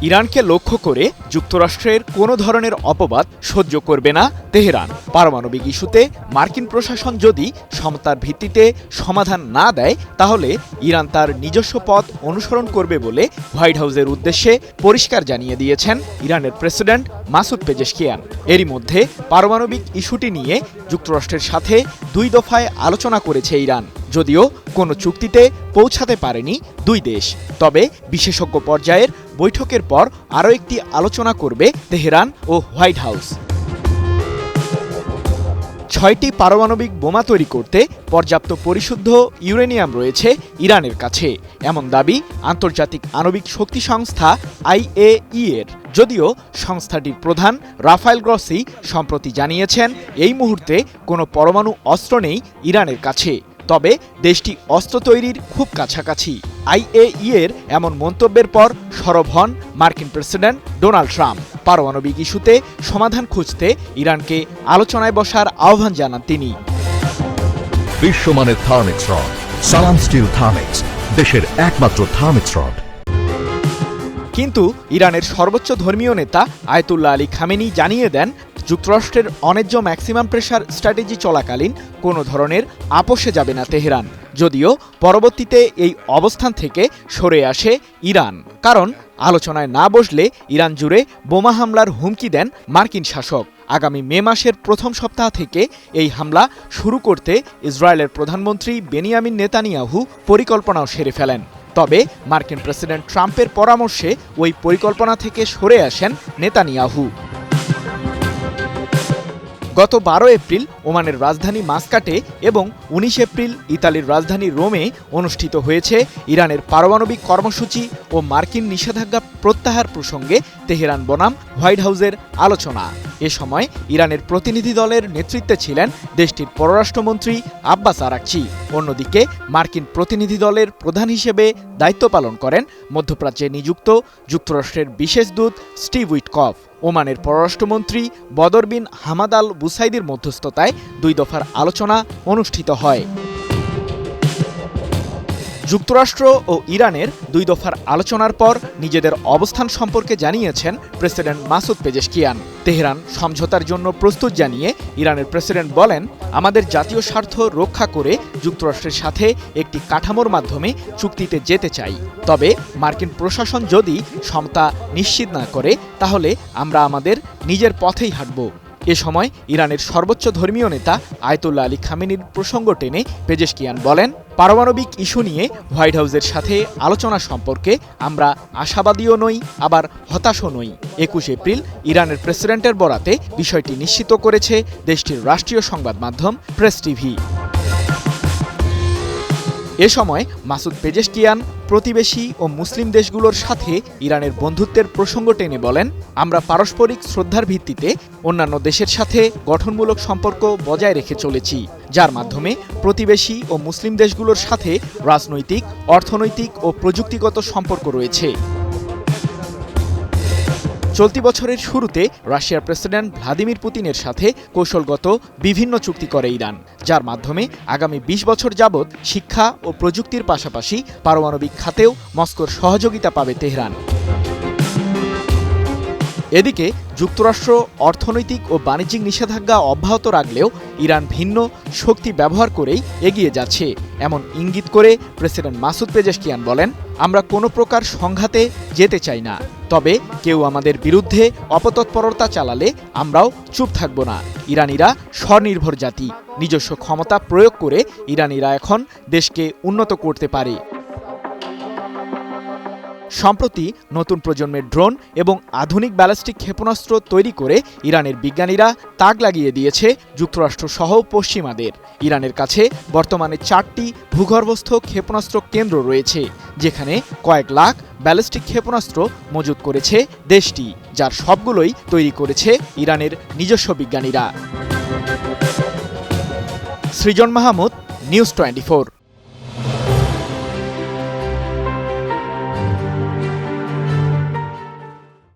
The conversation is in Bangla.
ইরানকে লক্ষ্য করে যুক্তরাষ্ট্রের কোনো ধরনের অপবাদ সহ্য করবে না তেহরান। পারমাণবিক ইস্যুতে মার্কিন প্রশাসন যদি সমতার ভিত্তিতে সমাধান না দেয় তাহলে ইরান তার নিজস্ব পথ অনুসরণ করবে বলে হোয়াইট হাউসের উদ্দেশ্যে পরিষ্কার জানিয়ে দিয়েছেন ইরানের প্রেসিডেন্ট মাসুদ পেজেশকিয়ান। এরই মধ্যে পারমাণবিক ইস্যুটি নিয়ে যুক্তরাষ্ট্রের সাথে 2 দফায় আলোচনা করেছে ইরান, যদিও কোনো চুক্তিতে পৌঁছাতে পারেনি দুই দেশ। তবে বিশেষজ্ঞ পর্যায়ের বৈঠকের পর আরও একটি আলোচনা করবে তেহরান ও হোয়াইট হাউস। 6টি পারমাণবিক বোমা তৈরি করতে পর্যাপ্ত পরিশুদ্ধ ইউরেনিয়াম রয়েছে ইরানের কাছে, এমন দাবি আন্তর্জাতিক আণবিক শক্তি সংস্থা IAEA এর। যদিও সংস্থাটির প্রধান রাফায়েল গ্রসি সম্প্রতি জানিয়েছেন এই মুহূর্তে কোনো পরমাণু অস্ত্র নেই ইরানের কাছে, তবে দেশটি অস্ত্র তৈরির খুব কাছাকাছি। IAEA এর এমন মন্তব্যের পর সরব হন মার্কিন প্রেসিডেন্ট ডোনাল্ড ট্রাম্প। পারমাণবিক ইস্যুতে সমাধান খুঁজতে ইরানকে আলোচনায় বসার আহ্বান জানান তিনি। বিশ্বমানের থার্মিক্স রড, সালাম স্টিল থার্মিক্স, দেশের একমাত্র থার্মিক্স রড। কিন্তু ইরানের সর্বোচ্চ ধর্মীয় নেতা আয়াতুল্লাহ আলী খামেনি জানিয়ে দেন, যুক্তরাষ্ট্রের অন্যায্য ম্যাক্সিমাম প্রেশার স্ট্র্যাটেজি চলাকালীন কোনো ধরনের আপোষে যাবে না তেহরান। যদিও পরবর্তীতে এই অবস্থান থেকে সরে আসে ইরান, কারণ আলোচনায় না বসলে ইরান জুড়ে বোমা হামলার হুমকি দেন মার্কিন শাসক। আগামী মে মাসের প্রথম সপ্তাহ থেকে এই হামলা শুরু করতে ইসরায়েলের প্রধানমন্ত্রী বেনিয়ামিন নেতানিয়াহু পরিকল্পনাও সেরে ফেলেন। তবে মার্কিন প্রেসিডেন্ট ট্রাম্পের পরামর্শে ওই পরিকল্পনা থেকে সরে আসেন নেতানিয়াহু। গত 12 এপ্রিল ওমানের রাজধানী মাস্কাটে এবং 19 এপ্রিল ইতালির রাজধানী রোমে অনুষ্ঠিত হয়েছে ইরানের পারমাণবিক কর্মসূচি ও মার্কিন নিষেধাজ্ঞা প্রত্যাহার প্রসঙ্গে তেহরান বনাম হোয়াইট হাউসের আলোচনা। এ সময় ইরানের প্রতিনিধি দলের নেতৃত্বে ছিলেন দেশটির পররাষ্ট্রমন্ত্রী আব্বাস আরাকচি। অন্যদিকে মার্কিন প্রতিনিধি দলের প্রধান হিসেবে দায়িত্ব পালন করেন মধ্যপ্রাচ্যে নিযুক্ত যুক্তরাষ্ট্রের বিশেষ দূত স্টিভ উইটকফ। ওমানের পররাষ্ট্রমন্ত্রী বদর বিন হামাদ আল বুসাইদির মধ্যস্থতায় 2 দফার আলোচনা অনুষ্ঠিত হয়। যুক্তরাষ্ট্র ও ইরানের 2 দফার আলোচনার পর নিজেদের অবস্থান সম্পর্কে জানিয়েছেন প্রেসিডেন্ট মাসুদ পেজেশকিয়ান। তেহরান সমঝোতার জন্য প্রস্তুত জানিয়ে ইরানের প্রেসিডেন্ট বলেন, আমাদের জাতীয় স্বার্থ রক্ষা করে যুক্তরাষ্ট্রের সাথে একটি কাঠামোর মাধ্যমে চুক্তিতে যেতে চাই। তবে মার্কিন প্রশাসন যদি সমতা নিশ্চিত না করে তাহলে আমরা আমাদের নিজের পথেই হাঁটব। এ সময় ইরানের সর্বোচ্চ ধর্মীয় নেতা আয়াতুল্লাহ আলী খামেনির প্রসঙ্গ টেনে পেজেশকিয়ান বলেন, পারমাণবিক ইস্যু নিয়ে হোয়াইট হাউসের সাথে আলোচনা সম্পর্কে আমরা আশাবাদীও নই, আবার হতাশও নই। 21 এপ্রিল ইরানের প্রেসিডেন্টের বরাতে বিষয়টি নিশ্চিত করেছে দেশটির রাষ্ট্রীয় সংবাদ মাধ্যম প্রেস টিভি। এ সময় মাসুদ পেজেশকিয়ান প্রতিবেশী ও মুসলিম দেশগুলোর সাথে ইরানের বন্ধুত্বের প্রসঙ্গ টেনে বলেন, আমরা পারস্পরিক শ্রদ্ধার ভিত্তিতে অন্যান্য দেশের সাথে গঠনমূলক সম্পর্ক বজায় রেখে চলেছি, যার মাধ্যমে প্রতিবেশী ও মুসলিম দেশগুলোর সাথে রাজনৈতিক, অর্থনৈতিক ও প্রযুক্তিগত সম্পর্ক রয়েছে। চলতি বছরের শুরুতে রাশিয়ার প্রেসিডেন্ট ভ্লাদিমির পুতিনের সাথে কৌশলগত বিভিন্ন চুক্তি করে ইরান, যার মাধ্যমে আগামী 20 বছর যাবৎ শিক্ষা ও প্রযুক্তির পাশাপাশি পারমাণবিক খাতেও মস্কোর সহযোগিতা পাবে তেহরান। এদিকে যুক্তরাষ্ট্র অর্থনৈতিক ও বাণিজ্যিক নিষেধাজ্ঞা অব্যাহত রাখলেও ইরান ভিন্ন শক্তি ব্যবহার করেই এগিয়ে যাচ্ছে, এমন ইঙ্গিত করে প্রেসিডেন্ট মাসুদ পেজেশকিয়ান বলেন, আমরা কোনো প্রকার সংঘাতে যেতে চাই না, তবে কেউ আমাদের বিরুদ্ধে অপতৎপরতা চালালে আমরাও চুপ থাকব না। ইরানিরা স্বনির্ভর জাতি, নিজস্ব ক্ষমতা প্রয়োগ করে ইরানিরা এখন দেশকে উন্নত করতে পারে। সম্প্রতি নতুন প্রজন্মের ড্রোন এবং আধুনিক ব্যালিস্টিক ক্ষেপণাস্ত্র তৈরি করে ইরানের বিজ্ঞানীরা তাক লাগিয়ে দিয়েছে যুক্তরাষ্ট্র সহ পশ্চিমাদের। ইরানের কাছে বর্তমানে 4টি ভূগর্ভস্থ ক্ষেপণাস্ত্র কেন্দ্র রয়েছে, যেখানে কয়েক লাখ ব্যালিস্টিক ক্ষেপণাস্ত্র মজুত করেছে দেশটি, যার সবগুলোই তৈরি করেছে ইরানের নিজস্ব বিজ্ঞানীরা। সৃজন মাহমুদ, নিউজ 24।